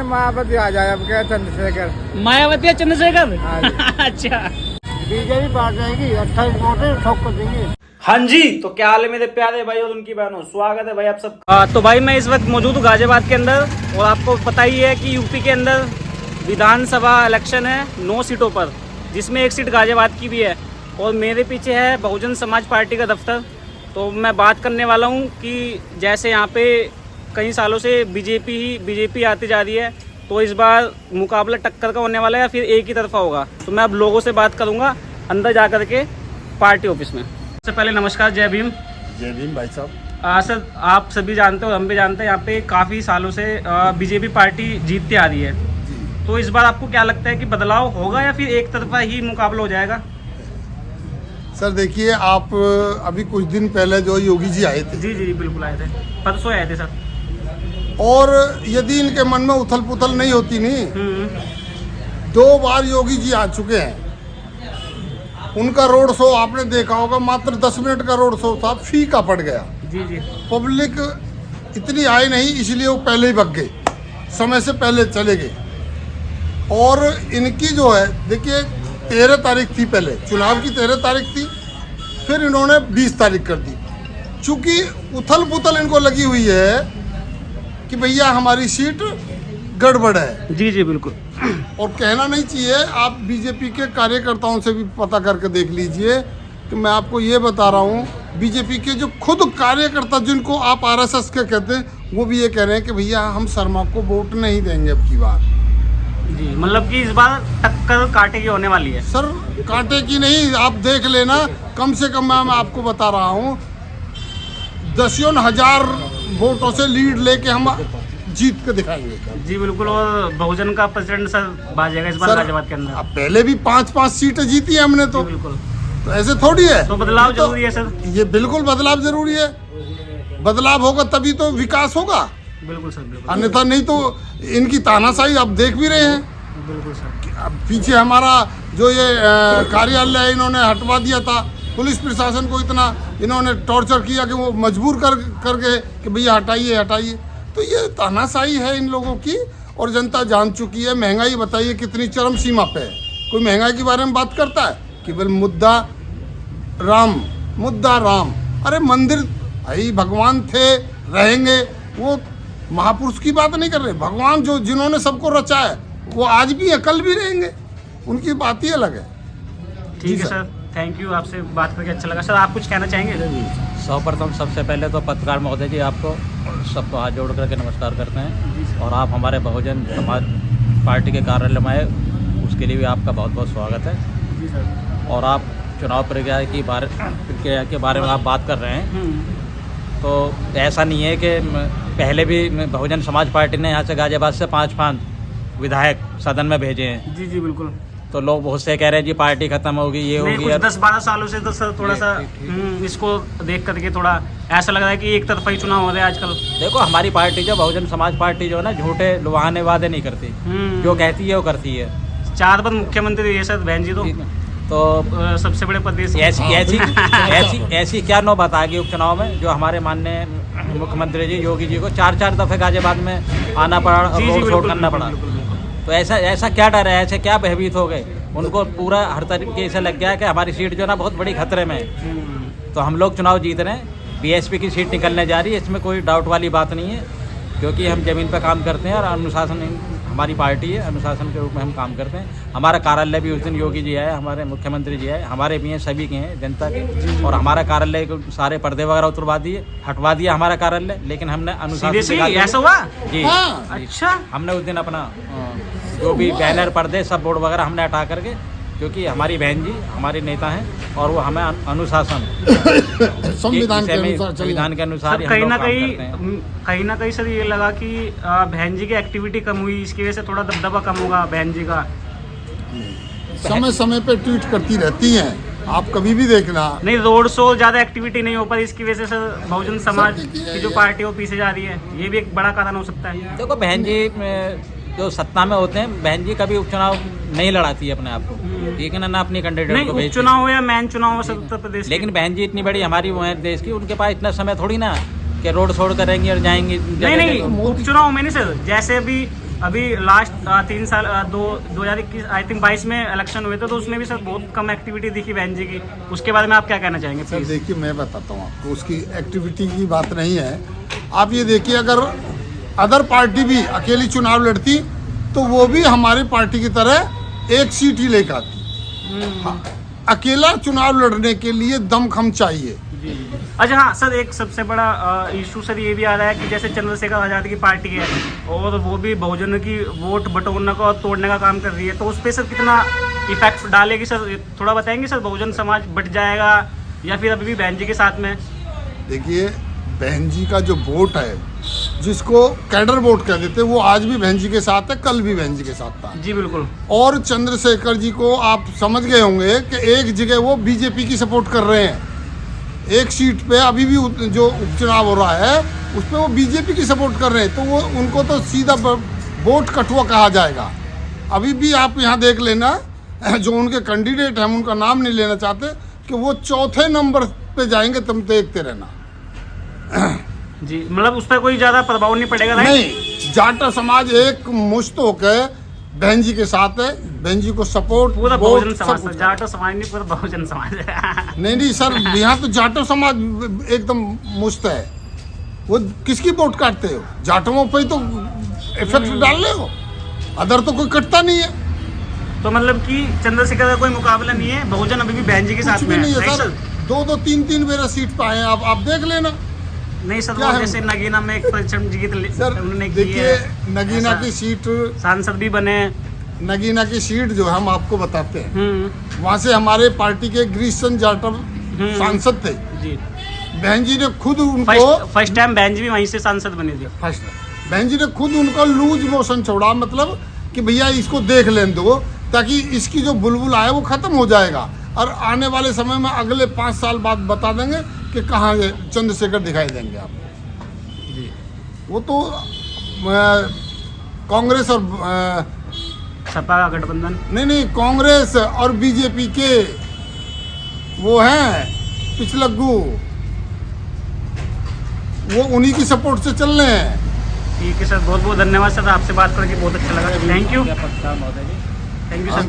मायावती आ जाए अब क्या चंद्रशेखर। मायावती या चंद्रशेखर? हाँ जी। अच्छा, बीजेपी पार जाएगी, 28 वोट ठोक कर देंगे। हाँ जी। तो क्या हाल है मेरे प्यारे भाई और उनकी बहनों, स्वागत है भाई आप सब। तो भाई मैं इस वक्त मौजूद हूँ गाजियाबाद के अंदर, और आपको पता ही है कि यूपी के अंदर विधानसभा इलेक्शन है 9 सीटों पर, जिसमें एक सीट गाजियाबाद की भी है, और मेरे पीछे है बहुजन समाज पार्टी का दफ्तर। तो मैं बात करने वाला हूँ कि जैसे यहाँ पे कई सालों से बीजेपी आती जा रही है, तो इस बार मुकाबला टक्कर का होने वाला है या फिर एक ही तरफा होगा। तो मैं अब लोगों से बात करूँगा अंदर जा कर के पार्टी ऑफिस में। सबसे पहले नमस्कार, जय भीम। जय भीम भाई साहब। सर, आप सभी जानते हो, हम भी जानते हैं, यहाँ पे काफ़ी सालों से बीजेपी पार्टी जीतती आ रही है। तो इस बार आपको क्या लगता है कि बदलाव होगा या फिर एक तरफा ही मुकाबला हो जाएगा? सर देखिए, आप अभी कुछ दिन पहले जो योगी जी आए थे, जी जी बिल्कुल आए थे, परसों आए थे सर। और यदि इनके मन में उथल पुथल नहीं होती नहीं, 2 बार योगी जी आ चुके हैं। उनका रोड शो आपने देखा होगा, मात्र 10 मिनट का रोड शो था, फीका पड़ गया। जी जी। पब्लिक इतनी आई नहीं, इसलिए वो पहले ही भग गए, समय से पहले चले गए। और इनकी जो है, देखिए 13 तारीख थी, पहले चुनाव की 13 तारीख थी, फिर इन्होंने 20 तारीख कर दी। चूँकि उथल पुथल इनको लगी हुई है कि भैया हमारी सीट गड़बड़ है। जी जी बिल्कुल। और कहना नहीं चाहिए, आप बीजेपी के कार्यकर्ताओं से भी पता करके देख लीजिए कि मैं आपको ये बता रहा हूँ, बीजेपी के जो खुद कार्यकर्ता जिनको आप आरएसएस के कहते हैं, वो भी ये कह रहे हैं कि भैया हम शर्मा को वोट नहीं देंगे अब की बार। जी, मतलब कि इस बार टक्कर कांटे की होने वाली है। सर कांटे की नहीं, आप देख लेना, कम से कम मैं आपको बता रहा हूँ 10 हजार वोटों से लीड लेके हम जीत के दिखाएंगे। जी बिल्कुल। और बहुजन का प्रेसिडेंट सर बाजेगा इस बार गाजियाबाद के अंदर। अब पहले भी 5-5 सीटें जीती है हमने, तो बिल्कुल। तो ऐसे थोड़ी है। तो बदलाव जरूरी है सर। ये बिल्कुल बदलाव जरूरी है। बदलाव होगा तभी तो विकास होगा, बिल्कुल सर बिल्कुल। अन्यथा नहीं। तो इनकी तानाशाही आप देख भी रहे हैं। बिल्कुल सर। अब पीछे हमारा जो ये कार्यालय है, इन्होंने हटवा दिया था। पुलिस प्रशासन को इतना इन्होंने टॉर्चर किया कि वो मजबूर करके कि भैया हटाइए हटाइए। तो ये तानाशाही है इन लोगों की, और जनता जान चुकी है। महंगाई बताइए कितनी चरम सीमा पे है। कोई महंगाई के बारे में बात करता है? केवल मुद्दा राम। अरे मंदिर भाई भगवान थे, रहेंगे। वो महापुरुष की बात नहीं कर रहे, भगवान जो जिन्होंने सबको रचा है, वो आज भी है, कल भी रहेंगे। उनकी बात ही अलग है। ठीक है सर, थैंक यू, आपसे बात करके अच्छा लगा। सर आप कुछ कहना चाहेंगे? सर्वप्रथम सबसे पहले तो पत्रकार महोदय जी, आपको सबको हाथ जोड़ करके नमस्कार करते हैं। और आप हमारे बहुजन समाज पार्टी के कार्यालय में आए, उसके लिए भी आपका बहुत बहुत स्वागत है। जी सर। और आप चुनाव प्रक्रिया के बारे में आप बात कर रहे हैं, तो ऐसा नहीं है कि पहले भी बहुजन समाज पार्टी ने यहाँ से गाजियाबाद से 5 विधायक सदन में भेजे हैं। जी जी बिल्कुल। तो लोग बहुत से कह रहे हैं जी पार्टी खत्म होगी, ये होगी। 10-12 सालों से तो सर थोड़ा सा इसको देख करके थोड़ा ऐसा लग रहा है कि एक तरफा ही चुनाव हो रहा है आजकल। देखो, हमारी पार्टी जो बहुजन समाज पार्टी जो है ना, झूठे लुभाने वादे नहीं करती, जो कहती है वो करती है। 4 बार मुख्यमंत्री ये सर बहन जी, तो सबसे बड़े प्रदेश ऐसी क्या नौबत आ गई उपचुनाव में, जो हमारे माननीय मुख्यमंत्री जी योगी जी को 4 दफे गाजियाबाद में आना पड़ा और रोड शो करना पड़ा। तो ऐसा क्या डर है, ऐसे क्या भयभीत हो गए? उनको पूरा हर तरीके से लग गया है कि हमारी सीट जो है ना बहुत बड़ी खतरे में है। तो हम लोग चुनाव जीत रहे हैं, बीएसपी की सीट निकलने जा रही है, इसमें कोई डाउट वाली बात नहीं है। क्योंकि हम ज़मीन पर काम करते हैं और अनुशासन हमारी पार्टी है, अनुशासन के रूप में हम काम करते हैं। हमारा कार्यालय भी उस दिन योगी जी आए, हमारे मुख्यमंत्री जी आए, हमारे भी हैं, सभी के हैं, जनता के। और हमारा कार्यालय को सारे पर्दे वगैरह उतरवा दिए, हटवा दिया हमारा कार्यालय, लेकिन हमने अनुशासन ऐसा हुआ जी। अच्छा, हमने उस दिन अपना जो भी बैनर पर्दे सब बोर्ड वगैरह हमने हटा करके, क्योंकि हमारी बहन जी हमारे नेता हैं और वो हमें अनुशासन संविधान के अनुसार कहीं ना कहीं सर ये लगा कि बहन जी की एक्टिविटी कम हुई, इसकी वजह से थोड़ा दबदबा कम होगा बहन जी का। समय समय पे ट्वीट करती रहती हैं, आप कभी भी देखना। नहीं, रोड शो ज्यादा एक्टिविटी नहीं हो पाई, इसकी वजह से सर बहुजन समाज की जो पार्टी है वो पीछे जा रही है, ये भी एक बड़ा कारण हो सकता है। देखो, बहन जी जो सत्ता में होते हैं, बहन जी कभी उपचुनाव नहीं लड़ाती है अपने आप को, ठीक है ना अपनी कैंडिडेट को चुनाव हो या मैन चुनाव हो उत्तर प्रदेश। लेकिन बहन जी इतनी बड़ी हमारी वो है देश की, उनके पास इतना समय थोड़ी ना कि रोड शोड करेंगी और जाएंगी। नहीं उपचुनाव में नहीं सर, जैसे अभी अभी लास्ट 3 साल 2021 आई थिंक 22 में इलेक्शन हुए थे, तो उसमें भी सर बहुत कम एक्टिविटी दिखी बहन जी की। उसके बारे में आप क्या कहना चाहेंगे? सर देखिए, मैं बताता हूँ आपको, उसकी एक्टिविटी की बात नहीं है। आप ये देखिए, अगर अदर पार्टी भी अकेली चुनाव लड़ती तो वो भी हमारी पार्टी की तरह एक सीट ही लेकर आती। हाँ, अकेला चुनाव लड़ने के लिए दमखम चाहिए। अच्छा हाँ सर, एक सबसे बड़ा इशू सर ये भी आ रहा है कि जैसे चंद्रशेखर आज़ाद की पार्टी है और वो भी बहुजनों की वोट बटोरने का और तोड़ने का काम कर रही है, तो उस पर सर कितना इफेक्ट डालेगी सर? थोड़ा बताएंगे सर, बहुजन समाज बट जाएगा या फिर अभी भी बहन जी के साथ में? देखिए, बहन जी का जो वोट है, जिसको कैडर वोट कह देते, वो आज भी बहन जी के साथ है, कल भी बहन जी के साथ था। जी बिल्कुल। और चंद्रशेखर जी को आप समझ गए होंगे कि एक जगह वो बीजेपी की सपोर्ट कर रहे हैं, एक सीट पे अभी भी जो उपचुनाव हो रहा है उस पर वो बीजेपी की सपोर्ट कर रहे हैं, तो वो उनको तो सीधा वोट कटुआ कहा जाएगा। अभी भी आप यहाँ देख लेना, जो उनके कैंडिडेट हैं, हम उनका नाम नहीं लेना चाहते, कि वो चौथे नंबर पे जाएंगे, तुम देखते रहना। जी, मतलब उस पर कोई ज़्यादा प्रभाव नहीं पड़ेगा? नहीं, जाटा समाज एक मुश्त होकर बहन जी के साथ है, बहन जी को सपोर्ट, पूरा बहुजन समाज, जाटो समाज नहीं, पूरा बहुजन समाज है। नहीं सर, यहाँ तो जाटो समाज एकदम मुश्त है। वो किसकी वोट काटते हो? जाटों पे तो इफेक्ट डाल रहे हो, अदर तो कोई कटता नहीं है। तो मतलब कि चंद्रशेखर का कोई मुकाबला नहीं है, बहुजन अभी भी बहन जी के साथ में नहीं है सर। 2-2, 3-3 मेरा सीट पे आए, आप देख लेना। नहीं सर, वो जैसे नगीना में एक प्रचंड जीत उन्होंने की है, नगीना की सीट, सांसद भी बने। नगीना की सीट जो हम आपको बताते हैं, वहाँ से हमारे पार्टी के ग्रीशन जाटव सांसद थे जी। बहन जी ने खुद उनको फर्स्ट टाइम बहन जी भी वहीं से सांसद बनी थी। फर्स्ट बहन जी ने खुद उनको लूज मोशन छोड़ा, मतलब कि भैया इसको देख लेने दो, ताकि इसकी जो बुलबुल आए वो खत्म हो जाएगा, और आने वाले समय में अगले 5 साल बाद बता देंगे कि कहाँ चंद्रशेखर दिखाई देंगे आपको जी। वो तो कांग्रेस और सपा का गठबंधन, नहीं कांग्रेस और बीजेपी के वो हैं पिछलग्गू, वो उन्हीं की सपोर्ट से चल रहे हैं। ठीक है सर, बहुत बहुत धन्यवाद सर, आपसे बात करके बहुत अच्छा लगा। Thank you, thank you sir.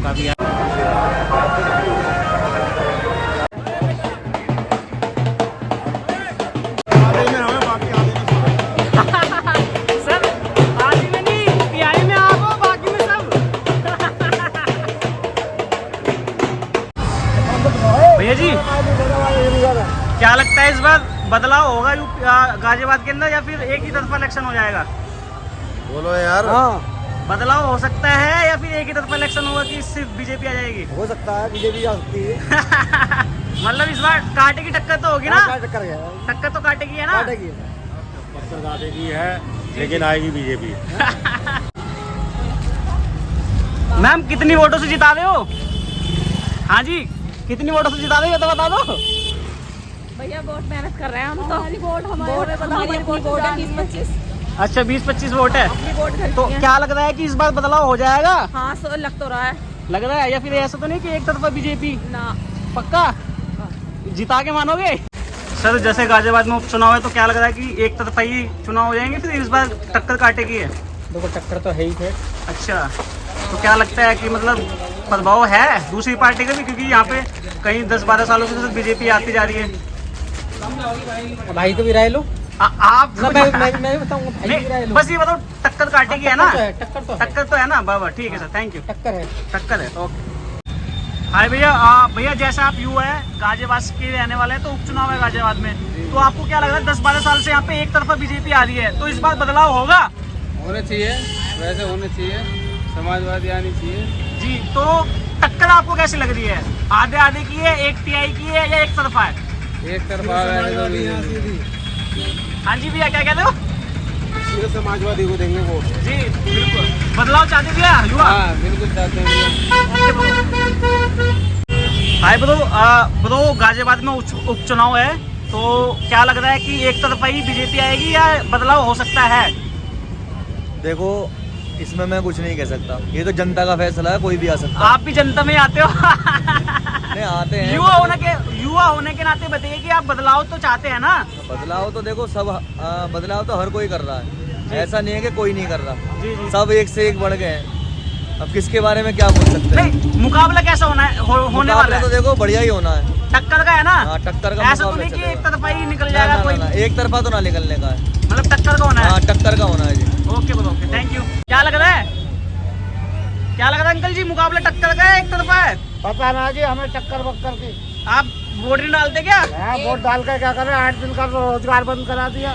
भैया जी, क्या लगता है इस बार बदलाव होगा गाजियाबाद के अंदर, या फिर एक ही तरफा इलेक्शन हो जाएगा? बोलो यार। हाँ, बदलाव हो सकता है या फिर एक ही तरफा इलेक्शन होगा कि सिर्फ बीजेपी आ जाएगी? हो सकता है, बीजेपी आ सकती है। मतलब इस बार कांटे की टक्कर तो होगी ना? टक्कर है, टक्कर तो कांटे की है ना? टक्कर कांटे की है, लेकिन आएगी बीजेपी। मैम, कितनी वोटों से जिता रहे हो? हाँ जी, कितनी वोटों से जिता रहे हो तो बता दो। भैया बहुत मेहनत कर रहे हैं हम तो। हमारी वोट है 20-25। अच्छा, 20-25 वोट है। तो क्या लग रहा है कि इस बार बदलाव हो जाएगा? हाँ, सो लग तो रहा है। लग रहा है, या फिर ऐसा तो नहीं कि एक तरफा बीजेपी? ना, पक्का जिता के मानोगे? सर, जैसे गाजियाबाद में उपचुनाव है, तो क्या लग रहा है कि एक तरफा ही चुनाव हो जाएंगे, फिर इस बार टक्कर काटेगी है? देखो, टक्कर तो है ही है। अच्छा, तो क्या लगता है कि मतलब प्रभाव है दूसरी पार्टी का भी, क्योंकि यहाँ पे कहीं 10-12 सालों से सिर्फ बीजेपी आती जा रही है। भाई तो भी राय लो आप ना, मैं बताऊंगा, भाई भी राय लो। बस ये बताओ, टक्कर काटेगी है ना? टक्कर तो है ना बाबा? ठीक है सर, थैंक यू। टक्कर है। ओके। हाय भैया, भैया जैसा आप युवा है, गाजियाबाद के रहने वाले हैं, तो उपचुनाव है गाजियाबाद में, तो आपको क्या लग रहा है 10-12 साल से यहाँ पे एक तरफा बीजेपी आ रही है, तो इस बार बदलाव होगा? होने चाहिए, वैसे होने चाहिए, समाजवादी आनी चाहिए जी। तो टक्कर आपको कैसी लग रही है? आधे आधे की है, एक टीआई की है, या एक तरफा है? एक तरफा। हाँ जी भैया, क्या कहते हो? समाजवादी को देंगे वोट। जी बिल्कुल, बदलाव चाहते भैया युवा? हाँ, बिल्कुल चाहते हैं। हाय ब्रो, गाजियाबाद में उपचुनाव है, तो क्या लग रहा है कि एक तरफा ही बीजेपी आएगी या बदलाव हो सकता है? देखो, इसमें मैं कुछ नहीं कह सकता, ये तो जनता का फैसला है, कोई भी आ सकता है। आप भी जनता में आते हो? नहीं, आते हैं। युवा होने के नाते बताइए कि आप बदलाव तो चाहते हैं ना? बदलाव तो देखो, सब बदलाव तो हर कोई कर रहा है, ऐसा नहीं है कि कोई नहीं कर रहा, जी जी सब एक से एक बढ़ गए हैं। अब किसके बारे में क्या बोल सकते हैं? नहीं, मुकाबला कैसा होना है होने मुकाबला वाला है? तो देखो बढ़िया ही होना है। टक्कर का है ना? हाँ, टक्कर का ऐसा तो मुकाबला नहीं कि चलेगा। एक तरफा ही निकल ना, जाएगा ना, कोई, ना, एक तरफा तो ना निकलने का है। मतलब टक्कर का होना है। हाँ, टक्कर का होना है जी। ओके बोलो, ओके, थैंक यू। क्या लग रहा है, क्या लग रहा है अंकल जी, मुकाबला टक्कर का है एक तरफा है? पता ना जी हमें चक्कर बक्कर की। आप वोट नहीं डालते क्या? वोट डाल कर क्या कर रहे हैं, 8 दिन का रोजगार बंद करा दिया।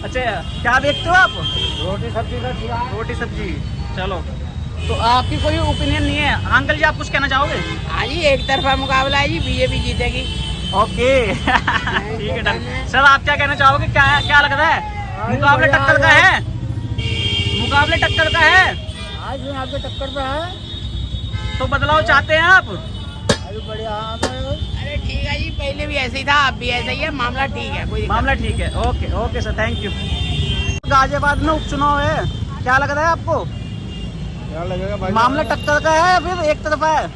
अच्छा, क्या देखते हो आप? रोटी सब्जी का खिला। रोटी सब्जी। चलो, तो आपकी कोई ओपिनियन नहीं है? अंकल जी आप कुछ कहना चाहोगे? हाँ जी, एक तरफा मुकाबला है जी, बीजेपी जीतेगी। ओके ठीक है, डन। सर आप क्या कहना चाहोगे, क्या क्या लग रहा है, मुकाबला टक्कर का है? मुकाबला टक्कर का है, आज आपके टक्कर पे है तो बदलाव चाहते हैं आप? अभी बढ़िया। अरे ठीक है जी, पहले भी ऐसे ही था, अब भी ऐसा ही है, मामला ठीक है, कोई मामला ठीक है। Okay okay sir, thank you. Ghaziabad में उपचुनाव है, क्या लग रहा है आपको? क्या लगेगा भाई? मामला टक्कर का है या फिर एक तरफा है?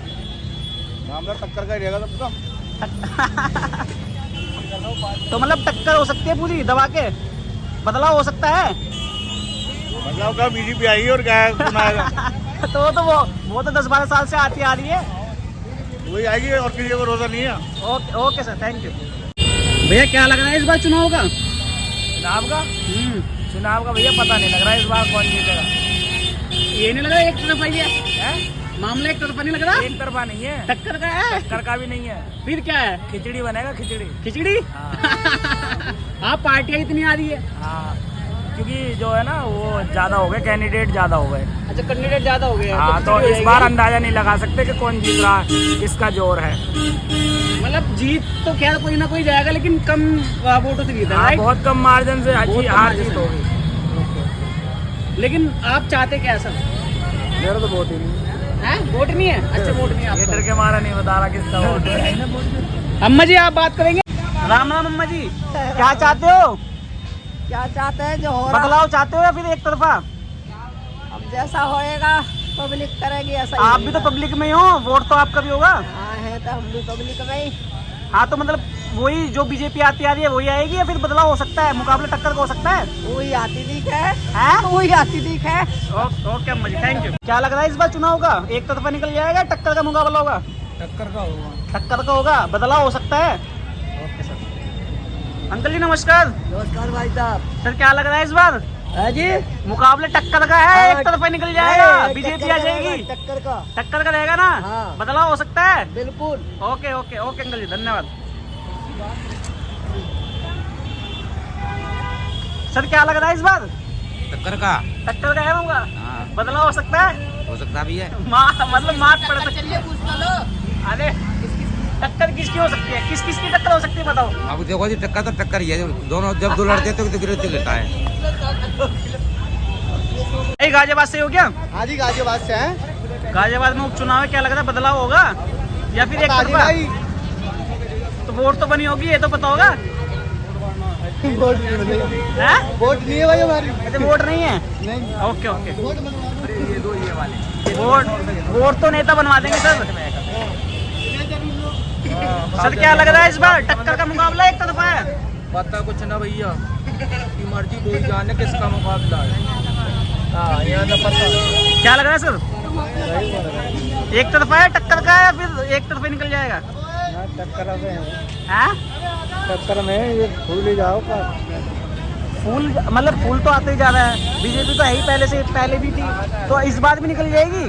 मामला टक्कर का ही रहेगा तब तो। तो मतलब टक्कर हो सकती है पूरी दबा के, बदलाव हो सकता है? मतलब का बीजेपी आएगी और क्या कौन आएगा? तो वो तो 10-12 साल से आती आ रही है। वही आएगी और किसी को भरोसा नहीं है। Okay okay sir, thank you. भैया क्या लग रहा है इस बार चुनाव का? चुनाव का भैया पता नहीं लग रहा है इस बार कौन जीतेगा। ये नहीं लग रहा एक तरफा ही है? मामला एक तरफा नहीं लग रहा? एक तरफा नहीं है, टक्कर का है? टक्कर का भी नहीं है। फिर क्या है? खिचड़ी बनेगा, खिचड़ी। खिचड़ी? आप पार्टियां इतनी आ रही है। हाँ, क्योंकि जो है ना वो ज्यादा हो गए, कैंडिडेट ज्यादा हो गए। अच्छा, कैंडिडेट ज्यादा हो गए हैं, हाँ, तो खिचड़ी हो इस बार जाएगी। अंदाजा नहीं लगा सकते कि कौन जीत रहा है, किसका जोर है। मतलब जीत तो खैर कोई ना कोई जाएगा, लेकिन कम वोटों से जीता हाँ, है। बहुत कम मार्जिन से बहुत कम हार margin जीत से। होगी। लेकिन आप चाहते क्या सर? मेरा तो वोट ही नहीं हैं? वोट नहीं है? अच्छा, वोट नहीं है ये आपका। डर के मारा नहीं बता रहा किसका वोट है। अम्मा जी आप बात करेंगे? राम राम अम्मा जी, क्या चाहते हो? क्या चाहते हैं जो हो रहा, बदलाव चाहते हो या फिर एक तरफा? अब जैसा होएगा पब्लिक करेगी ऐसा ही आप भी तो होएगा। पब्लिक में ही हो, वोट तो आपका भी होगा। हाँ है, तो हम भी पब्लिक में ही। हाँ, तो मतलब वही जो बीजेपी आती आ रही है वही आएगी या फिर बदलाव हो सकता है, मुकाबला टक्कर का हो सकता है? वही आती दिख है, हैं? वही आती दिख है। ओके अम्मा जी, थैंक यू। क्या लग रहा है इस बार चुनाव का, एक तरफा निकल जाएगा, टक्कर का मुकाबला होगा? टक्कर का होगा। टक्कर का होगा, बदलाव हो सकता है। Okay sir. अंकल जी नमस्कार। नमस्कार भाई साहब। सर क्या लग रहा है इस बार, है जी, मुकाबला टक्कर का है, एक तरफा निकल जाएगा, नहीं, बीजेपी टक्कर आ का जाएगी? होगा, टक्कर का, टक्कर का रहेगा ना? हाँ। बदलाव हो सकता है। बिल्कुल। ओके ओके ओके अंकल जी, धन्यवाद। सर क्या लग रहा है इस बार, टक्कर का? टक्कर का है होगा? हाँ, बदलाव हो सकता है? हो सकता भी है। मतलब मार्क पड़ सकती है। अरे टक्कर किसकी हो सकती है, किस किस की टक्कर हो सकती है बताओ? अब देखो जी, टक्कर तो टक्कर ही है, दोनों जब दो लड़ते हैं तो गिरते लेता है। गाजियाबाद से हो क्या? हाँ जी, गाजियाबाद से है। गाजियाबाद में उपचुनाव है, क्या लग रहा है, बदलाव होगा या फिर एक तरफा? तो वोट तो बनी होगी, ये तो पता होगा। वोट नहीं हैं? वोट नहीं है भाई हमारी। अच्छा, वोट नहीं है? नहीं, ओके ओके, वोट तो नेता बनवा देंगे सर। सर क्या लग रहा है इस बार, टक्कर का मुकाबला एक तरफा है? पता कुछ ना भैया, की मर्जी कोई जाने किसका मुकाबला है। हाँ, यहाँ ना पता। क्या लग रहा है सर, एक तरफा है टक्कर का है या फिर एक तरफा निकल जाएगा? टक्कर हैं? टक्कर में ये भूल ही जाओ का। फूल मतलब फूल तो आते ही जा रहा है, बीजेपी तो है ही पहले से, पहले भी थी, तो इस बार भी निकल जाएगी।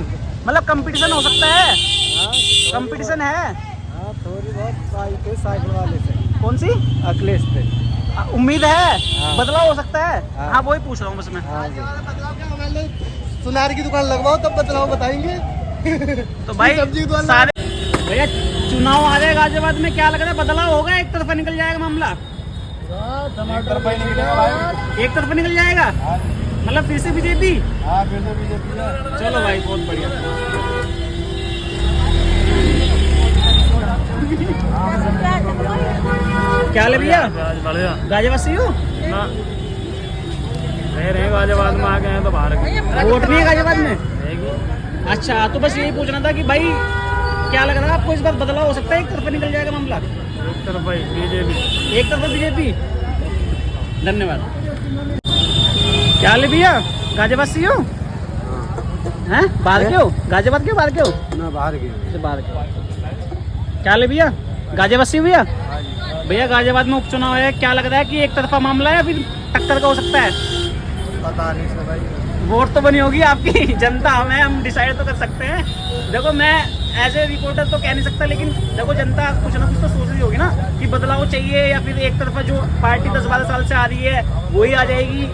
मतलब कंपटीशन हो सकता है, कंपटीशन है। हाँ, थोड़ी बहुत साइकिल वाले से। कौन सी? अखिलेश पे। उम्मीद है हाँ। बदलाव हो सकता है। हाँ। हाँ, वही पूछ रहा हूँ बस मैं। हाँ जी। सुनार की दुकान लगवाओ तब बदलाव बताएंगे। तो भाई सब्जी की दुकान सारे भैया चुनाव आ रहे गाजियाबाद में, क्या लग रहा है, बदलाव होगा, एक तरफा निकल जाएगा मामला? टमाटर पे निकलेगा भाई। एक तरफा निकल जाएगा, मतलब फिर से बीजेपी? हाँ, फिर से बीजेपी है। चलो भाई, बहुत बढ़िया। क्या हाल है भैया, बढ़िया। गाजियाबाद से ही हो? रह रहे हैं गाजियाबाद में, आ गए हैं तो बाहर वोट नहीं है गाजियाबाद में? अच्छा, तो बस यही पूछना था कि भाई क्या लग रहा है आपको, इस बार बदलाव हो सकता है, एक तरफा निकल जाएगा मामला? एक तरफ बीजेपी। एक तरफा बीजेपी। धन्यवाद। क्या ले भैया, गाजियाबाद से हो? हैं बाहर के हो? गाजियाबाद के बाहर के हो? ना बाहर की अच्छा, बाहर के। क्या ले भैया, गाजियाबाद से हो भैया? भैया गाजियाबाद में उपचुनाव है, क्या लग रहा है कि एक तरफा मामला है या फिर टक्कर का हो सकता है? पता नहीं सर भाई। वोट तो बनी होगी आपकी, जनता हमें, हम डिसाइड तो कर सकते हैं। देखो मैं एज ए रिपोर्टर तो कह नहीं सकता, लेकिन देखो जनता कुछ ना कुछ तो सोच रही होगी ना कि बदलाव चाहिए, या फिर एक तरफा जो पार्टी 10-12 साल से आ रही है वही आ जाएगी,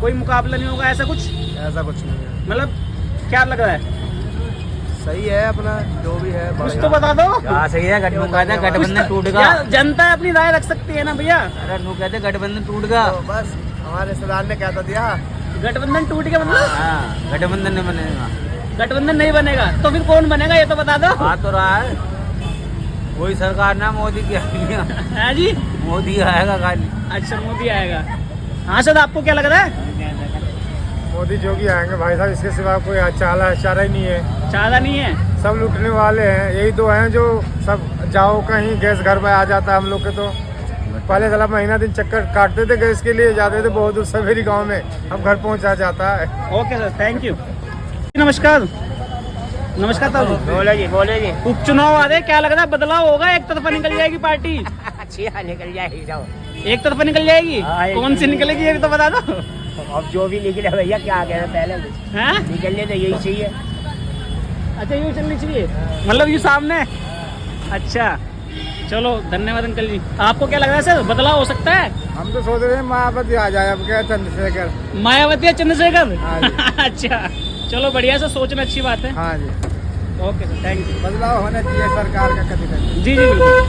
कोई मुकाबला नहीं होगा, ऐसा कुछ? ऐसा कुछ नहीं है, मतलब क्या लग रहा है? सही है अपना जो भी है। कुछ तो बता दो। सही है, गठबंधन टूट यार, जनता अपनी राय रख सकती है ना भैया। अरे वो कहते गठबंधन टूट गया। तो बस हमारे रिश्तेदार ने क्या तो दिया, गठबंधन टूट गया मतलब? हाँ, गठबंधन नहीं बनेगा। गठबंधन नहीं बनेगा तो फिर कौन बनेगा ये तो बता दो। आ तो रहा है कोई सरकार ना, मोदी की आएगी। है जी, मोदी आएगा खाली। अच्छा मोदी आएगा। हाँ सर, आपको क्या लग रहा है? मोदी जोगी आएंगे भाई साहब, इसके सिवा कोई चारा ही नहीं है। चाहता नहीं है? सब लूटने वाले हैं, यही दो हैं जो सब जाओ कहीं गैस घर पे आ जाता है। हम लोग के तो पहले साला महीना दिन चक्कर काटते थे गैस के लिए, जाते थे बहुत दूर सवेरी गांव में, अब घर पहुंचा जाता है। Okay sir, thank you. नमस्कार। नमस्कार ताऊ। बोलो जी। उपचुनाव आ रहे, क्या लग रहा है बदलाव होगा, एक तरफा निकल जाएगी पार्टी? अच्छी निकल जाएगी जाओ। एक तरफा निकल जाएगी? कौन सी निकलेगी ये भी तो बता दो। अब जो भी निकले भैया, क्या कह रहे पहले हैं? निकलने तो यही चाहिए। अच्छा यूँ चलनी चाहिए, मतलब यूँ सामने? अच्छा चलो, धन्यवाद अंकल जी। आपको क्या लग रहा है सर, बदलाव हो सकता है? हम तो सोच रहे हैं मायावती आ जाए, अब क्या चंद्रशेखर। मायावती या चंद्रशेखर? हाँ जी। अच्छा चलो, बढ़िया सर, सोचना अच्छी बात है। हाँ जी, ओके सर, थैंक यू। बदलाव होना चाहिए सरकार का कभी कभी। जी जी बिल्कुल।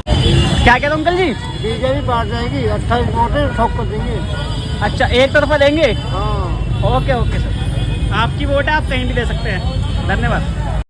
क्या कहते हो अंकल जी? बीजेपी पार जाएगी, 28 वोट ठोक कर देंगे। अच्छा, एक तरफा देंगे? हाँ। ओके ओके सर, आपकी वोट है, आप कहीं भी दे सकते हैं। धन्यवाद।